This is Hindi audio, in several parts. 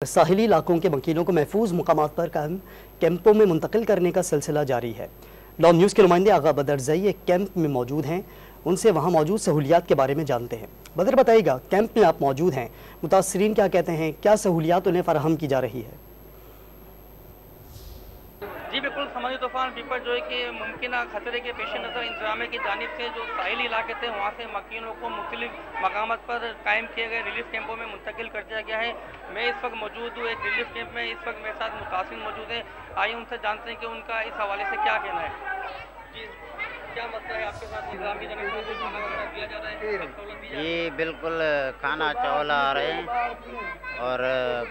साहिली इलाकों के मकीनों को महफूज मुकामात पर कायम कैंपों में मुंतकिल करने का सिलसिला जारी है। डॉन न्यूज़ के नुमाइंदे आगा बदर जई एक कैंप में मौजूद हैं, उनसे वहाँ मौजूद सहूलियात के बारे में जानते हैं। बदर बताइएगा, कैंप में आप मौजूद हैं, मुतासरीन क्या कहते हैं, क्या सहूलियात उन्हें फराहम की जा रही है? जी बिल्कुल, समुद्री तूफान बिपर जो है कि मुमकिन खतरे के पेश नज़र इंतजामिया की जानिब से जो साहिली इलाके थे वहाँ से मकीनों को मुख्तलिफ मकामात पर कायम किए गए रिलीफ कैंपों में मुंतकिल कर दिया गया है। मैं इस वक्त मौजूद हूँ एक रिलीफ कैंप में। इस वक्त मेरे साथ मुतासिर मौजूद है। आइए उनसे जानते हैं कि उनका इस हवाले से क्या कहना है। जी, क्या मसला है आपके साथ? निज़ाम की जानिब से खाना वगैरह दिया जा रहा है? जी बिल्कुल, खाना चावल आ रहे हैं और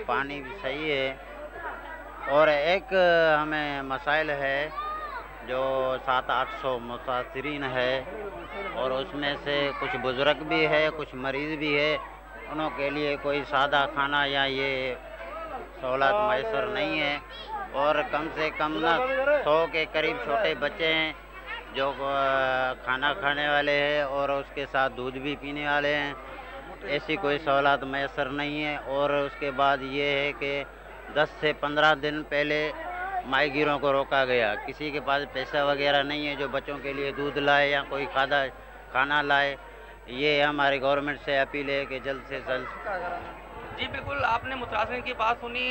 पानी भी सही है। और एक हमें मसाइल है जो 700-800 मुसाफिरीन है और उसमें से कुछ बुज़ुर्ग भी है, कुछ मरीज़ भी है। उनों के लिए कोई सादा खाना या ये सहूलत मैसर नहीं है। और कम से कम ना 100 के करीब छोटे बच्चे हैं जो खाना खाने वाले हैं और उसके साथ दूध भी पीने वाले हैं। ऐसी कोई सहूलत मैसर नहीं है। और उसके बाद ये है कि 10 से 15 दिन पहले माहीगीरों को रोका गया। किसी के पास पैसा वगैरह नहीं है जो बच्चों के लिए दूध लाए या कोई खाना लाए। ये हमारी गवर्नमेंट से अपील है कि जल्द से जल्द। जी बिल्कुल, आपने मुतासिरीन की बात सुनी।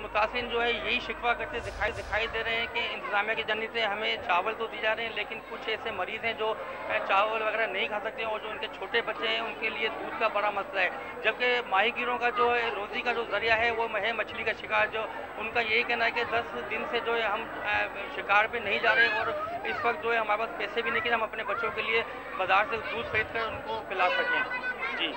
मुतासिरीन जो है यही शिकवा करते दिखाई दे रहे हैं कि इंतजामिया की जानिब से हमें चावल तो दिए जा रहे हैं, लेकिन कुछ ऐसे मरीज़ हैं जो चावल वगैरह नहीं खा सकते और जो उनके छोटे बच्चे हैं उनके लिए दूध का बड़ा मसला है। जबकि माहीगीरों का जो है रोज़ी का जो ज़रिया है वो है मछली का शिकार। जो उनका यही कहना है कि 10 दिन से जो है हम शिकार पे नहीं जा रहे और इस वक्त जो है हमारे पास पैसे भी नहीं कि हम अपने बच्चों के लिए बाज़ार से दूध खरीद कर उनको पिला सकें। जी।